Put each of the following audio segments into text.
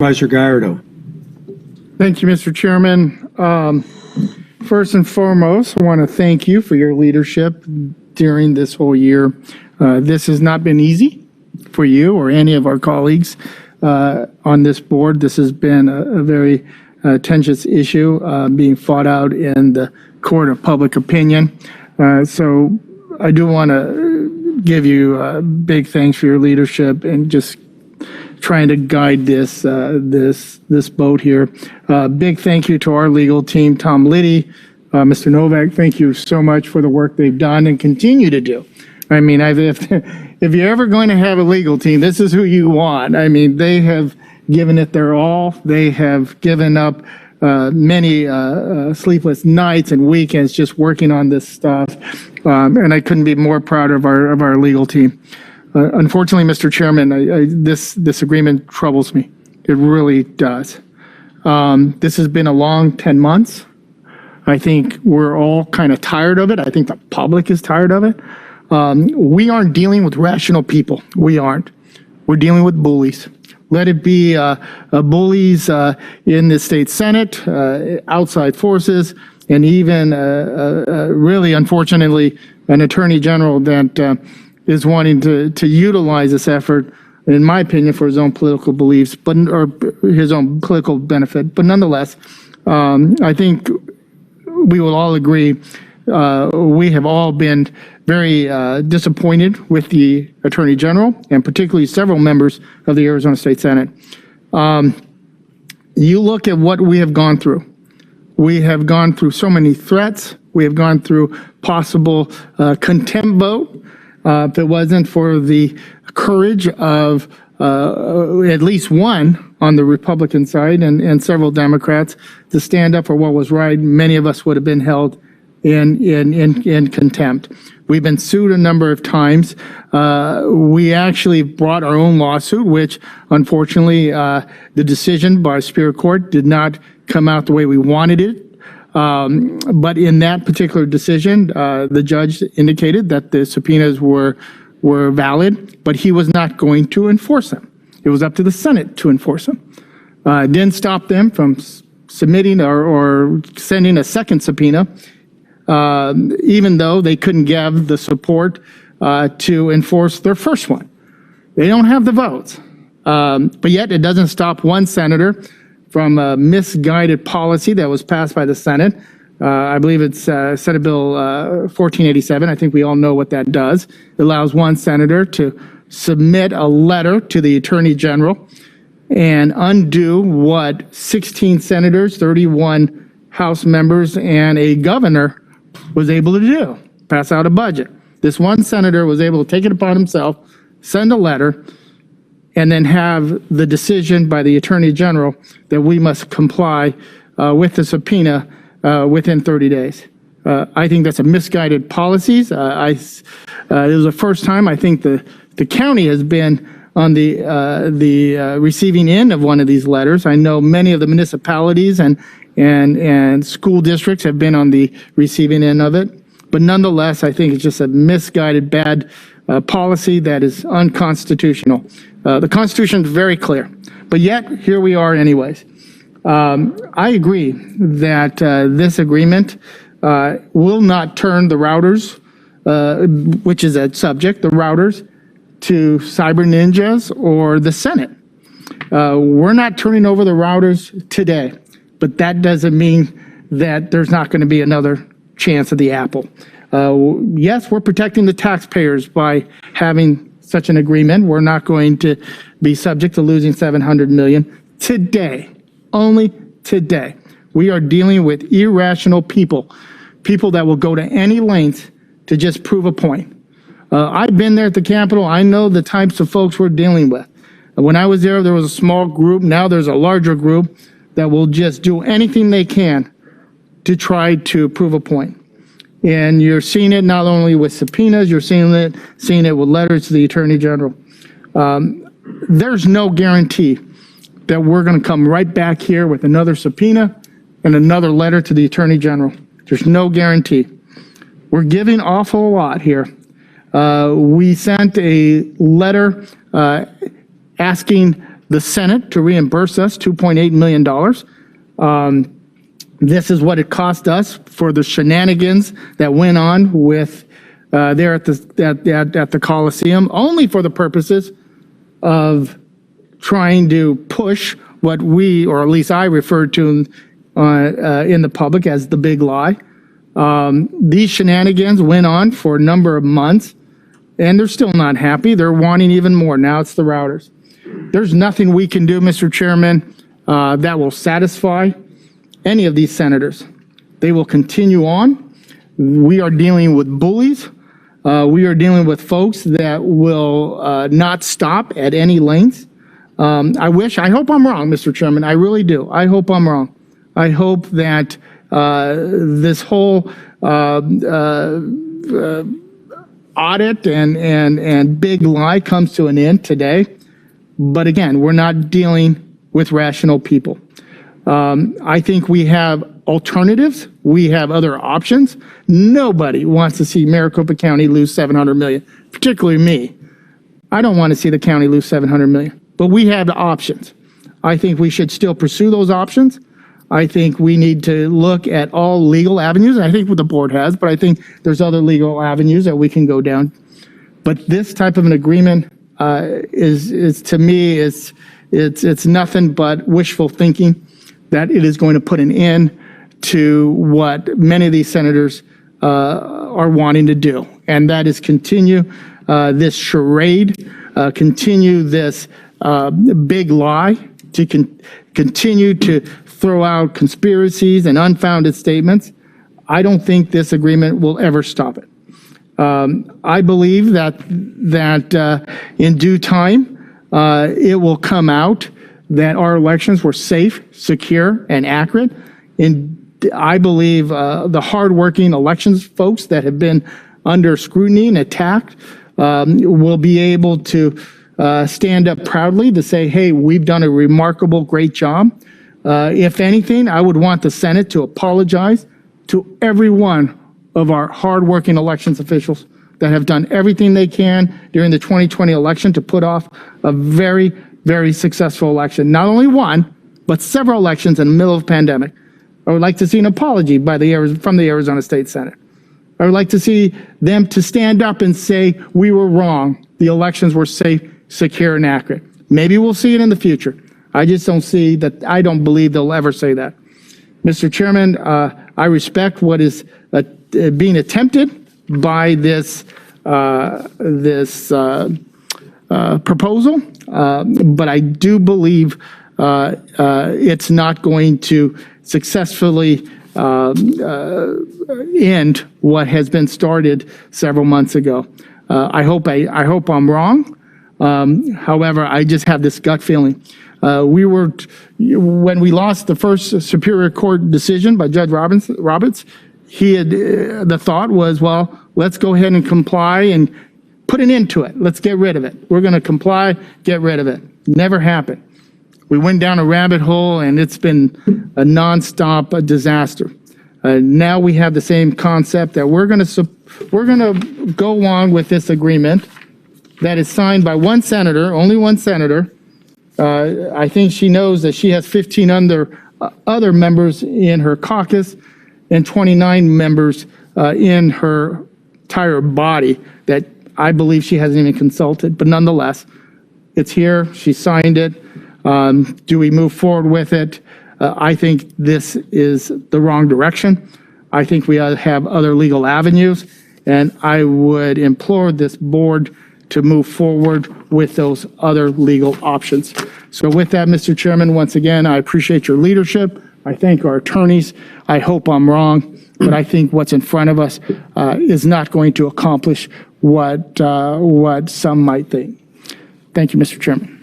Supervisor Gallardo. Thank you, Mr. Chairman. First and foremost, I want to thank you for your leadership during this whole year. This has not been easy for you or any of our colleagues on this board. This has been a very tenuous issue being fought out in the court of public opinion. So I do want to give you big thanks for your leadership and just trying to guide this boat here. Big thank you to our legal team, Tom Liddy, Mr. Novak. Thank you so much for the work they've done and continue to do. I mean, if you're ever going to have a legal team, this is who you want. I mean, they have given it their all. They have given up many sleepless nights and weekends just working on this stuff. And I couldn't be more proud of our legal team. Unfortunately, Mr. Chairman, this agreement troubles me. It really does. This has been a long 10 months. I think we're all kind of tired of it. I think the public is tired of it. We aren't dealing with rational people. We aren't. We're dealing with bullies. Let it be bullies in the state Senate, outside forces, and even really, unfortunately, an attorney general that is wanting to utilize this effort, in my opinion, for his own political beliefs, or his own political benefit. But nonetheless, I think we will all agree we have all been very disappointed with the Attorney General and particularly several members of the Arizona State Senate. You look at what we have gone through. We have gone through so many threats. We have gone through possible contempt vote. If it wasn't for the courage of at least one on the Republican side and several Democrats to stand up for what was right, many of us would have been held in contempt. We've been sued a number of times. We actually brought our own lawsuit, which unfortunately the decision by Superior Court did not come out the way we wanted it. But in that particular decision, the judge indicated that the subpoenas were valid, but he was not going to enforce them. It was up to the Senate to enforce them. It didn't stop them from submitting or sending a second subpoena, even though they couldn't give the support to enforce their first one. They don't have the votes. But yet it doesn't stop one senator from a misguided policy that was passed by the Senate. I believe it's Senate Bill 1487. I think we all know what that does. It allows one senator to submit a letter to the Attorney General and undo what 16 senators, 31 House members, and a governor was able to do, pass out a budget. This one senator was able to take it upon himself, send a letter, and then have the decision by the Attorney General that we must comply with the subpoena within 30 days. I think that's a misguided policy. It was the first time I think the county has been on the receiving end of one of these letters. I know many of the municipalities and school districts have been on the receiving end of it. But nonetheless, I think it's just a misguided, bad policy that is unconstitutional. The Constitution is very clear, but yet here we are anyways. I agree that this agreement will not turn the routers, which is a subject, the routers, to cyber ninjas or the Senate. We're not turning over the routers today, but that doesn't mean that there's not going to be another chance of the apple. Yes, we're protecting the taxpayers by having such an agreement. We're not going to be subject to losing $700 million today, only today. We are dealing with irrational people that will go to any length to just prove a point. I've been there at the Capitol. I know the types of folks we're dealing with. When I was there was a small group. Now there's a larger group that will just do anything they can to try to prove a point. And you're seeing it not only with subpoenas, you're seeing it with letters to the Attorney General. There's no guarantee that we're going to come right back here with another subpoena and another letter to the Attorney General. There's no guarantee. We're giving awful lot here. We sent a letter asking the Senate to reimburse us $2.8 million. This is what it cost us for the shenanigans that went on with there at the Coliseum, only for the purposes of trying to push what we, or at least I, refer to in the public as the big lie. These shenanigans went on for a number of months, and they're still not happy. They're wanting even more. Now it's the routers. There's nothing we can do, Mr. Chairman, that will satisfy any of these senators. They will continue on. We are dealing with bullies. We are dealing with folks that will not stop at any length. I hope I'm wrong, Mr. Chairman. I really do. I hope I'm wrong. I hope that this whole audit and big lie comes to an end today. But again, we're not dealing with rational people. I think we have alternatives. We have other options. Nobody wants to see Maricopa County lose $700 million, particularly me. I don't want to see the county lose $700 million, but we have the options. I think we should still pursue those options. I think we need to look at all legal avenues. I think what the board has, but I think there's other legal avenues that we can go down. But this type of an agreement is to me, it's nothing but wishful thinking that it is going to put an end to what many of these senators are wanting to do. And that is continue this charade, continue this big lie, to continue to throw out conspiracies and unfounded statements. I don't think this agreement will ever stop it. I believe that in due time, it will come out that our elections were safe, secure, and accurate. And I believe the hardworking elections folks that have been under scrutiny and attacked will be able to stand up proudly to say, hey, we've done a remarkable, great job. If anything, I would want the Senate to apologize to every one of our hardworking elections officials that have done everything they can during the 2020 election to put off a very, very successful election. Not only one, but several elections in the middle of a pandemic. I would like to see an apology from the Arizona State Senate. I would like to see them to stand up and say, we were wrong. The elections were safe, secure, and accurate. Maybe we'll see it in the future. I just don't see that. I don't believe they'll ever say that. Mr. Chairman, I respect what is being attempted by this proposal, but I do believe it's not going to successfully end what has been started several months ago. I hope I'm wrong. However, I just have this gut feeling. When we lost the first Superior Court decision by Judge Roberts, the thought was, well, let's go ahead and comply and put an end to it. Let's get rid of it. We're going to comply, get rid of it. Never happened. We went down a rabbit hole, and it's been a nonstop disaster. Now we have the same concept that we're going to go along with this agreement that is signed by one senator, only one senator. I think she knows that she has 15 other members in her caucus and 29 members in her entire body that I believe she hasn't even consulted. But nonetheless, it's here. She signed it. Do we move forward with it? I think this is the wrong direction. I think we ought to have other legal avenues, and I would implore this board to move forward with those other legal options. So with that, Mr. Chairman, once again, I appreciate your leadership. I thank our attorneys. I hope I'm wrong, but I think what's in front of us is not going to accomplish what some might think. Thank you, Mr. Chairman.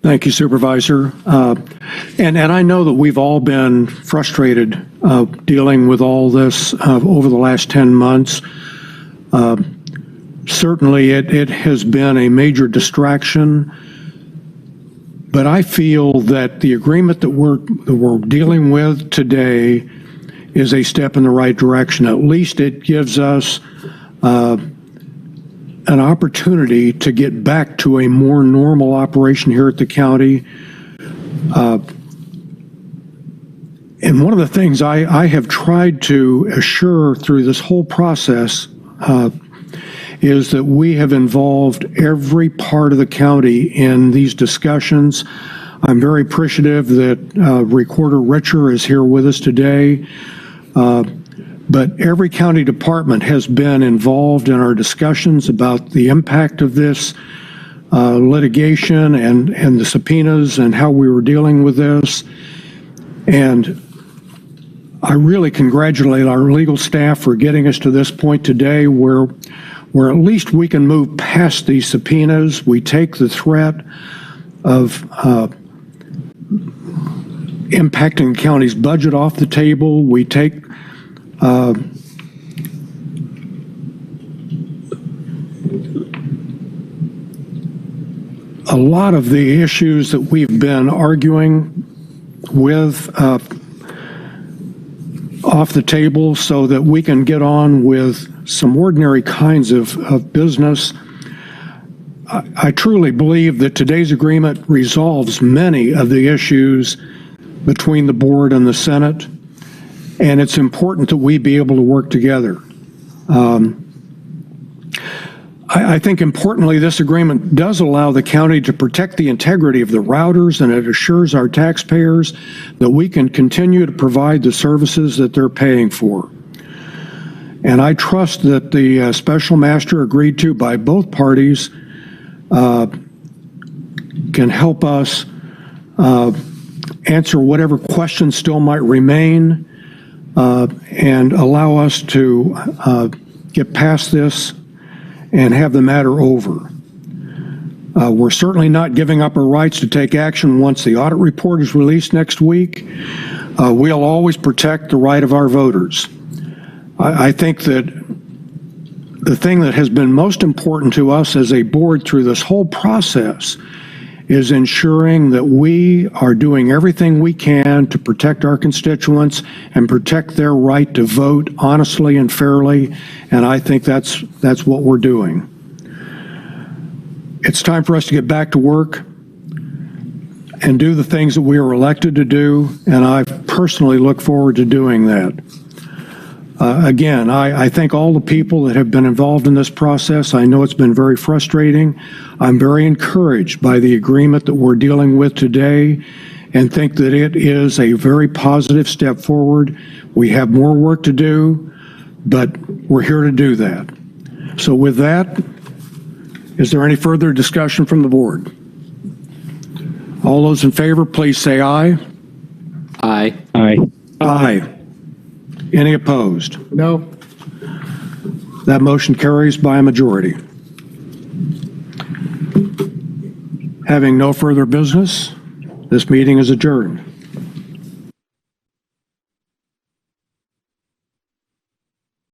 Thank you, Supervisor. And I know that we've all been frustrated dealing with all this over the last 10 months. Certainly, it has been a major distraction, but I feel that the agreement that we're dealing with today is a step in the right direction. At least it gives us an opportunity to get back to a more normal operation here at the county. And one of the things I have tried to assure through this whole process is that we have involved every part of the county in these discussions. I'm very appreciative that Recorder Richer is here with us today. But every county department has been involved in our discussions about the impact of this litigation and the subpoenas and how we were dealing with this. And I really congratulate our legal staff for getting us to this point today where at least we can move past these subpoenas. We take the threat of impacting the county's budget off the table. We take a lot of the issues that we've been arguing with off the table so that we can get on with some ordinary kinds of business. I truly believe that today's agreement resolves many of the issues between the board and the Senate, and it's important that we be able to work together. I think importantly, this agreement does allow the county to protect the integrity of the routers, and it assures our taxpayers that we can continue to provide the services that they're paying for. And I trust that the special master agreed to by both parties can help us answer whatever questions still might remain and allow us to get past this and have the matter over. We're certainly not giving up our rights to take action once the audit report is released next week. We'll always protect the right of our voters. I think that the thing that has been most important to us as a board through this whole process is ensuring that we are doing everything we can to protect our constituents and protect their right to vote honestly and fairly, and I think that's what we're doing. It's time for us to get back to work and do the things that we were elected to do, and I personally look forward to doing that. Again, I thank all the people that have been involved in this process. I know it's been very frustrating. I'm very encouraged by the agreement that we're dealing with today and think that it is a very positive step forward. We have more work to do, but we're here to do that. So with that, is there any further discussion from the board? All those in favor, please say aye. Aye. Aye. Aye. Any opposed? No. That motion carries by a majority. Having no further business, this meeting is adjourned.